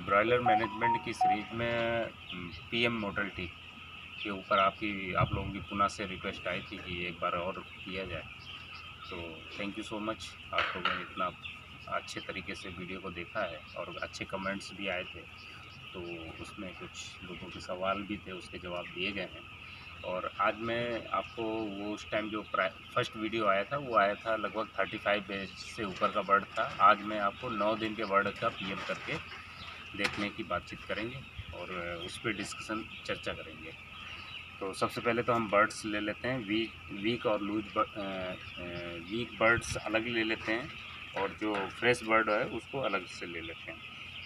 Broiler management की series में PM model T के ऊपर आप लोगों की पुनः से रिक्वेस्ट आई थी कि एक बार और किया जाए। तो थैंक यू सो मच, आप लोगों ने इतना अच्छे तरीके से वीडियो को देखा है और अच्छे कमेंट्स भी आए थे। तो उसमें कुछ लोगों के सवाल भी थे, उसके जवाब दिए गए हैं। और आज मैं आपको वो उस टाइम जो फर्स्ट वीडियो आया था वो आया था लगभग 35 डेज से ऊपर का बर्ड था। आज मैं आपको 9 दिन के बर्ड का पीएम करके देखने की बातचीत करेंगे और उस पर डिस्कशन चर्चा करेंगे। तो सबसे पहले तो हम बर्ड्स ले लेते हैं, वीक और वीक बर्ड्स अलग ले लेते हैं और जो फ्रेश बर्ड है उसको अलग से ले लेते हैं।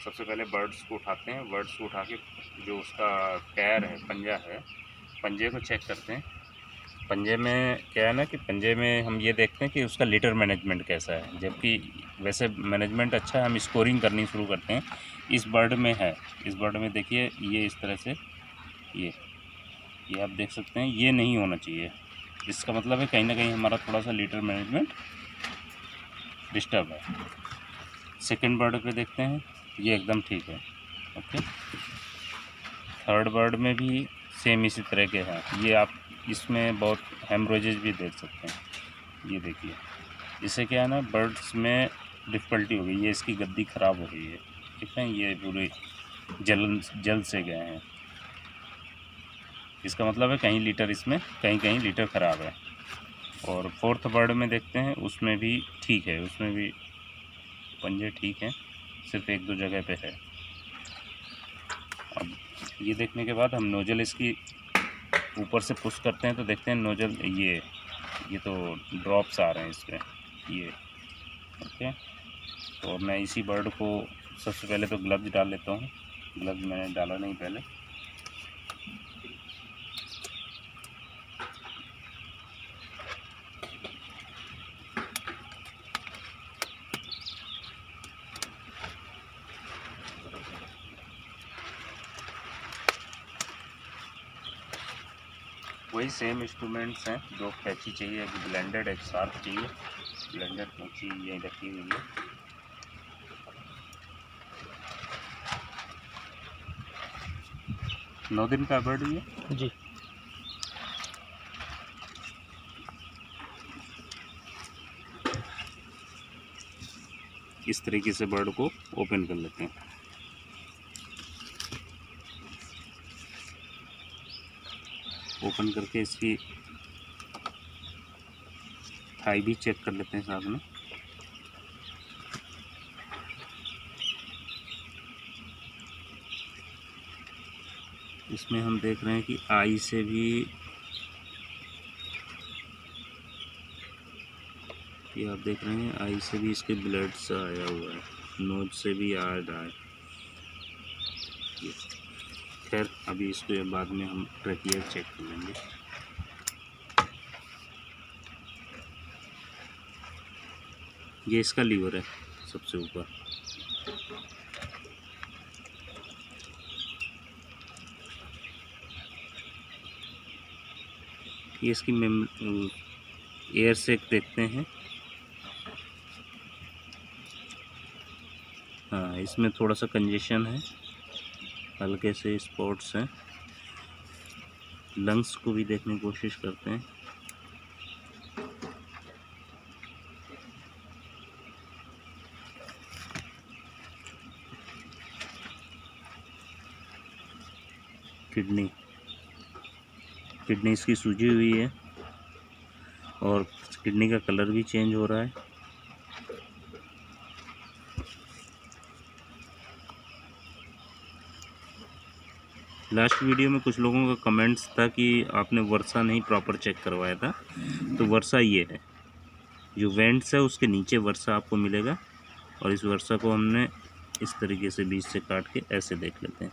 सबसे पहले बर्ड्स को उठाते हैं, बर्ड्स को उठा के जो उसका पैर है, पंजा है, पंजे को चेक करते हैं। पंजे में क्या है ना कि पंजे में हम ये देखते हैं कि उसका लिटर मैनेजमेंट कैसा है, जबकि वैसे मैनेजमेंट अच्छा है, हम स्कोरिंग करनी शुरू करते हैं। इस बर्ड में है, इस बर्ड में देखिए ये इस तरह से ये आप देख सकते हैं, ये नहीं होना चाहिए। इसका मतलब है कहीं ना कहीं हमारा थोड़ा सा लिटर मैनेजमेंट डिस्टर्ब है। सेकंड बर्ड पे देखते हैं, ये एकदम ठीक है। ओके, थर्ड बर्ड में भी सेम इसी तरह के हैं। ये आप इसमें बहुत हेमरोजेज भी देख सकते हैं। ये देखिए, इससे क्या है ना, बर्ड्स में डिफ़िकल्टी हो गई, ये इसकी गद्दी ख़राब हो गई है, ठीक है, ये पूरे जल से गए हैं। इसका मतलब है कहीं लीटर इसमें कहीं लीटर ख़राब है। और फोर्थ बर्ड में देखते हैं, उसमें भी ठीक है, उसमें भी पंजे ठीक हैं, सिर्फ एक दो जगह पे है। अब ये देखने के बाद हम नोजल इसकी ऊपर से पुश करते हैं तो देखते हैं नोजल ये तो ड्रॉप्स आ रहे हैं इसमें, ये ओके। तो मैं इसी बर्ड को सबसे पहले तो ग्लव्स डाल लेता हूँ। ग्लव्स मैंने डाला नहीं पहले। वही सेम इंस्ट्रूमेंट्स हैं, दो कैंची चाहिए, एक ब्लेंडेड एक शार्प चाहिए। ब्लेंडेड कैंची यहीं रखी हुई है। नौ दिन का बर्ड ये जी। इस तरीके से बर्ड को ओपन कर लेते हैं। ओपन करके इसकी थाई भी चेक कर लेते हैं साथ में। इसमें हम देख रहे हैं कि आई से भी, ये आप देख रहे हैं आई से भी इसके ब्लड से आया हुआ है, नोज से भी आ रहा है। खैर अभी इसके बाद में हम ट्रैकिया चेक कर लेंगे। ये इसका लीवर है सबसे ऊपर। ये इसकी एयर सेक देखते हैं। हाँ, इसमें थोड़ा सा कंजेशन है, हल्के से स्पॉट्स हैं। लंग्स को भी देखने की कोशिश करते हैं। किडनी इसकी सूजी हुई है और किडनी का कलर भी चेंज हो रहा है। लास्ट वीडियो में कुछ लोगों का कमेंट्स था कि आपने वर्षा नहीं प्रॉपर चेक करवाया था, तो वर्षा ये है, जो वेंट्स है उसके नीचे वर्षा आपको मिलेगा। और इस वर्षा को हमने इस तरीके से बीच से काट के ऐसे देख लेते हैं।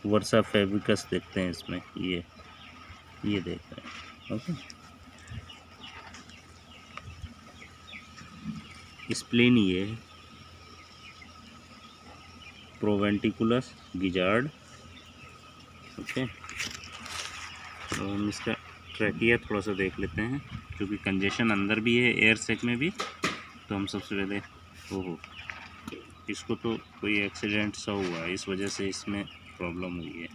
वर्षा फैब्रिकस देखते हैं इसमें, ये देख रहे हैं। ओके, स्प्लेन ये है, प्रोवेंटिकुलस गिजार्ड। ओके, तो हम इसका ट्रैकिया थोड़ा सा देख लेते हैं, क्योंकि कंजेशन अंदर भी है एयर सेक में भी। तो हम सबसे पहले ओहो, इसको तो कोई एक्सीडेंट सा हुआ है, इस वजह से इसमें प्रॉब्लम हुई है।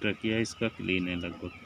ट्रकिया इसका क्लीन है लगभग।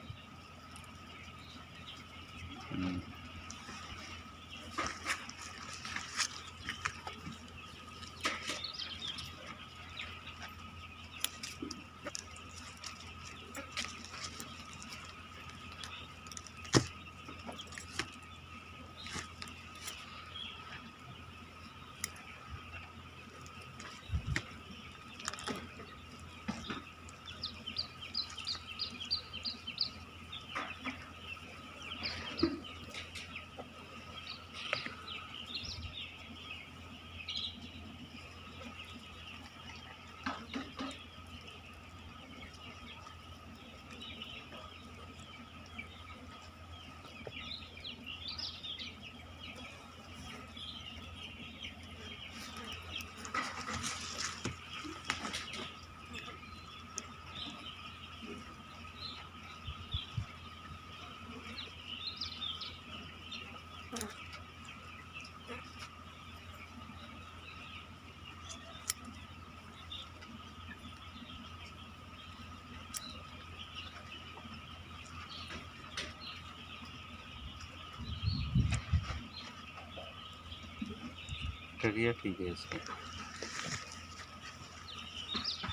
ट्रकिया ठीक है इसका।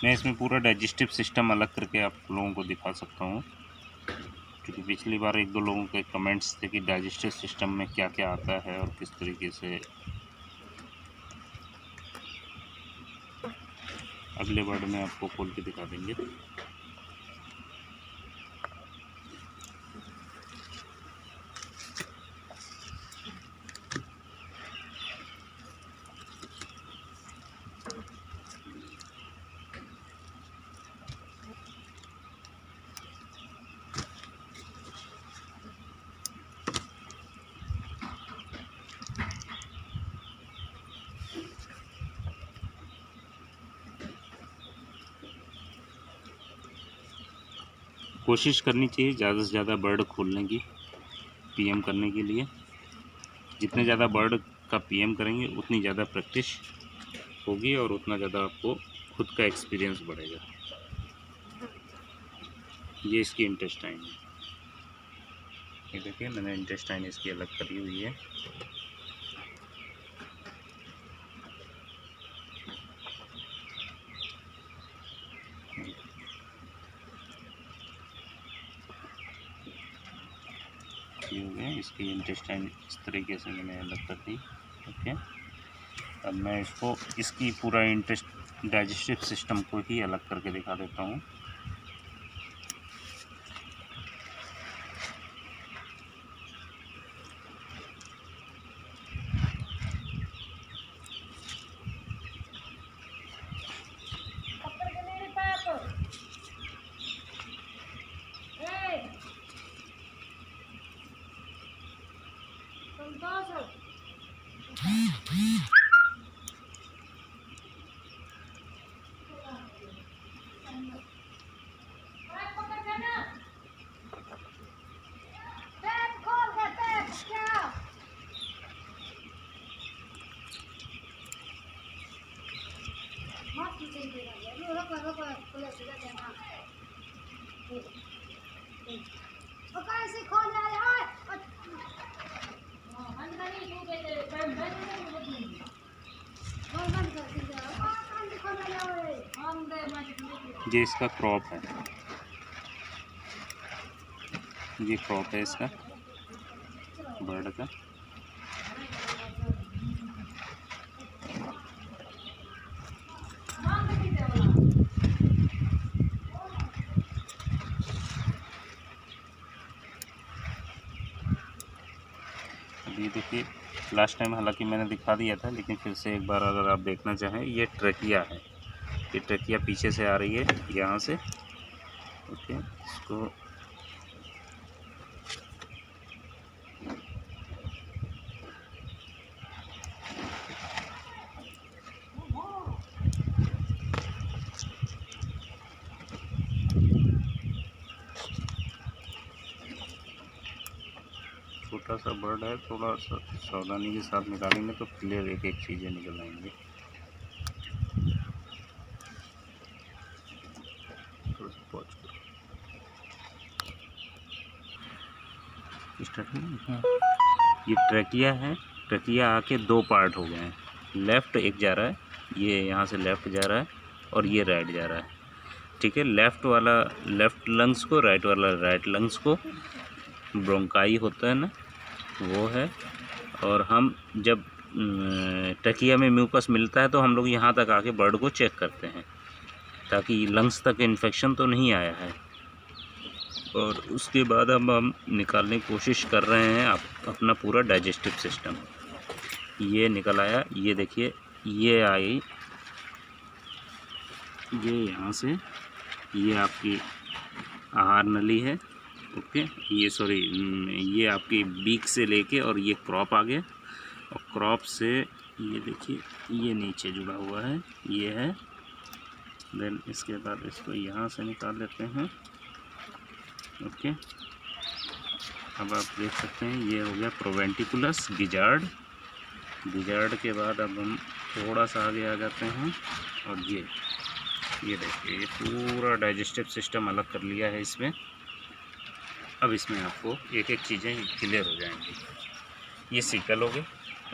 मैं इसमें पूरा डाइजेस्टिव सिस्टम अलग करके आप लोगों को दिखा सकता हूँ, क्योंकि पिछली बार एक दो लोगों के कमेंट्स थे कि डाइजेस्टिव सिस्टम में क्या क्या आता है और किस तरीके से। अगले वर्ड में आपको खोल के दिखा देंगे। कोशिश करनी चाहिए ज़्यादा से ज़्यादा बर्ड खोलने की पीएम करने के लिए। जितने ज़्यादा बर्ड का पीएम करेंगे उतनी ज़्यादा प्रैक्टिस होगी और उतना ज़्यादा आपको खुद का एक्सपीरियंस बढ़ेगा। ये इसकी इंटेस्टाइन है, ये देखिए मैंने इंटेस्टाइन इसकी अलग करी हुई है। ये हो गया, इसकी इंटेस्टाइन इस तरीके से मैंने अलग कर दी। ओके, अब मैं इसको इसकी पूरा डाइजेस्टिव सिस्टम को ही अलग करके दिखा देता हूँ। ये इसका क्रॉप है, ये क्रॉप है इसका बर्ड का। अभी देखिए, लास्ट टाइम हालांकि मैंने दिखा दिया था, लेकिन फिर से एक बार अगर आप देखना चाहें, ये ट्रकिया है। ये ट्रकिया पीछे से आ रही है यहाँ से। ओके, इसको छोटा सा बर्ड है, थोड़ा सा सावधानी के साथ निकालेंगे तो क्लियर एक एक चीज़ें निकल आएंगी। थोड़ा सा पॉज करो। ये ट्रैकिया है। ट्रैकिया आके दो पार्ट हो गए हैं, लेफ़्ट एक जा रहा है, ये यहाँ से लेफ़्ट जा रहा है और ये राइट जा रहा है। ठीक है, लेफ़्ट वाला लेफ़्ट लंग्स को, राइट वाला राइट लंग्स को ब्रोंकाई होता है ना, वो है। और हम जब ट्रैकिया में म्यूकस मिलता है तो हम लोग यहाँ तक आके बर्ड को चेक करते हैं ताकि लंग्स तक इन्फेक्शन तो नहीं आया है। और उसके बाद हम निकालने की कोशिश कर रहे हैं अपना पूरा डाइजेस्टिव सिस्टम। ये निकल आया, ये देखिए, ये आई, ये यहाँ से, ये आपकी आहार नली है। ओके, ये सॉरी, ये आपकी बीक से लेके और ये क्रॉप आ गया, और क्रॉप से ये देखिए ये नीचे जुड़ा हुआ है, ये है। देन इसके बाद इसको यहाँ से निकाल लेते हैं। ओके, अब आप देख सकते हैं ये हो गया प्रोवेंटिकुलस गिजार्ड। गिजार्ड के बाद अब हम थोड़ा सा आगे आ जाते हैं, और ये देखिए ये पूरा डाइजेस्टिव सिस्टम अलग कर लिया है इसमें। अब इसमें आपको एक एक चीज़ें क्लियर हो जाएंगी। ये सीकल हो गए,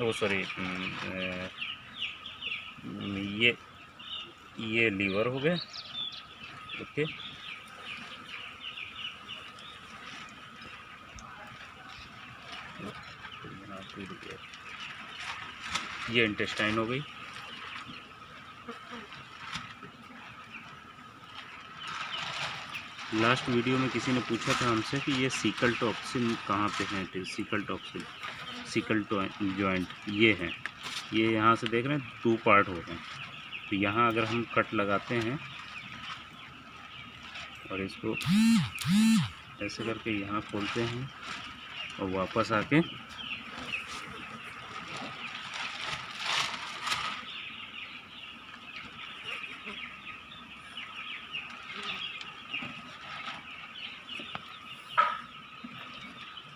वो सॉरी, ये लीवर हो गए। ओके, ये इंटेस्टाइन हो गई। लास्ट वीडियो में किसी ने पूछा था हमसे कि ये सीकल टॉक्सिन कहाँ पे है। सीकल टॉक्सिन, सीकल जॉइंट ये है, ये यहाँ से देख रहे हैं 2 पार्ट हो गए हैं। तो यहाँ अगर हम कट लगाते हैं और इसको ऐसे करके यहाँ खोलते हैं और वापस आके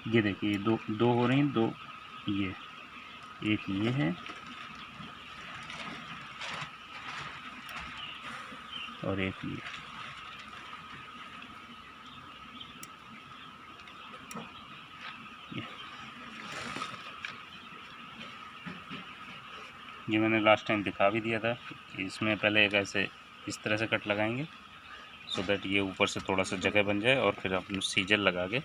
ये देखिए दो हो रही हैं, 2 ये, एक ये है और एक ये मैंने लास्ट टाइम दिखा भी दिया था कि इसमें पहले एक ऐसे इस तरह से कट लगाएंगे सो दैट ये ऊपर से थोड़ा सा जगह बन जाए, और फिर आप सीजर लगा के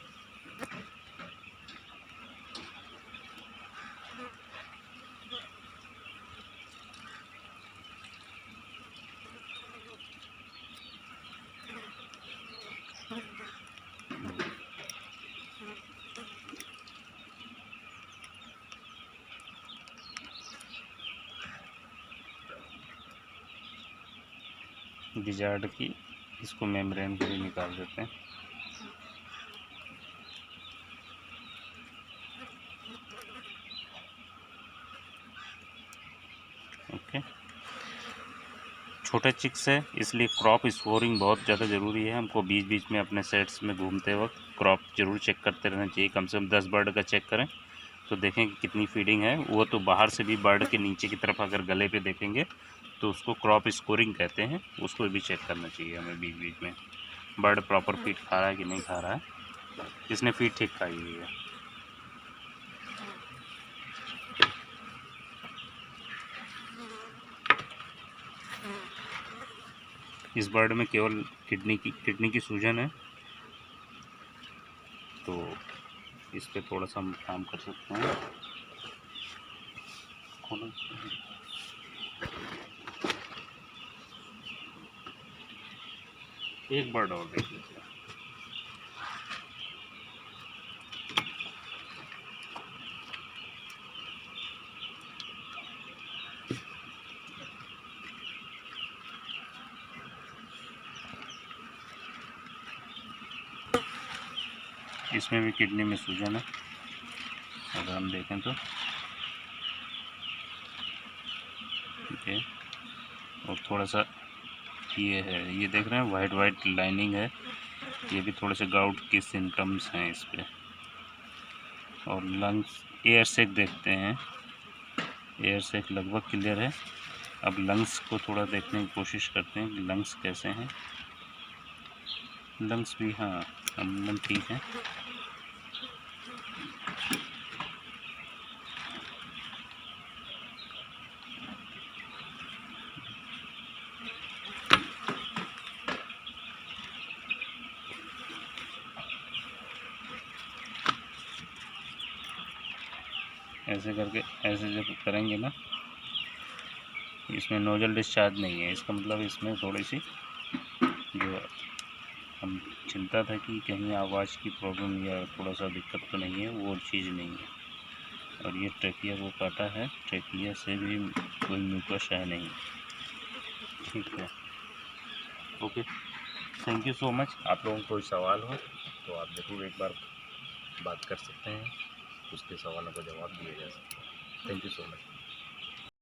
गिजार्ड की इसको मेम्ब्रेन को भी निकाल देते हैं। ओके, छोटे चिक्स है इसलिए क्रॉप स्कोरिंग बहुत ज़्यादा ज़रूरी है। हमको बीच बीच में अपने सेट्स में घूमते वक्त क्रॉप जरूर चेक करते रहना चाहिए। कम से कम 10 बर्ड का चेक करें तो देखें कि कितनी फीडिंग है। वो तो बाहर से भी बर्ड के नीचे की तरफ अगर गले पे देखेंगे तो उसको क्रॉप स्कोरिंग कहते हैं, उसको भी चेक करना चाहिए हमें बीच बीच में, बर्ड प्रॉपर फीड खा रहा है कि नहीं खा रहा है। इसने फीड ठीक खाई हुई है। इस बर्ड में केवल किडनी की सूजन है, तो इस पे थोड़ा सा हम काम कर सकते हैं। एक बर्ड और देख लीजिए। इसमें भी किडनी में सूजन है अगर हम देखें तो। ठीक है, और थोड़ा सा ये है, ये देख रहे हैं वाइट लाइनिंग है, ये भी थोड़े से गाउट के सिम्टम्स हैं इस पे। और लंग्स एयर सेक देखते हैं। एयर सेक लगभग क्लियर है। अब लंग्स को थोड़ा देखने की कोशिश करते हैं कि लंग्स कैसे हैं। लंग्स भी हाँ अमूमन ठीक है। ऐसे करके ऐसे जब करेंगे ना, इसमें नोजल डिस्चार्ज नहीं है, इसका मतलब इसमें थोड़ी सी जो हम चिंता था कि कहीं आवाज़ की प्रॉब्लम या थोड़ा सा दिक्कत तो नहीं है, वो चीज़ नहीं है। और ये ट्रेकिया को काटा है, ट्रेकिया से भी कोई म्यूकस है नहीं। ठीक है, okay, thank you so much. आप लोगों को कोई सवाल हो तो आप ज़रूर एक बार बात कर सकते हैं, उसके सवालों का जवाब दिया जा सकता है। Thank you so much.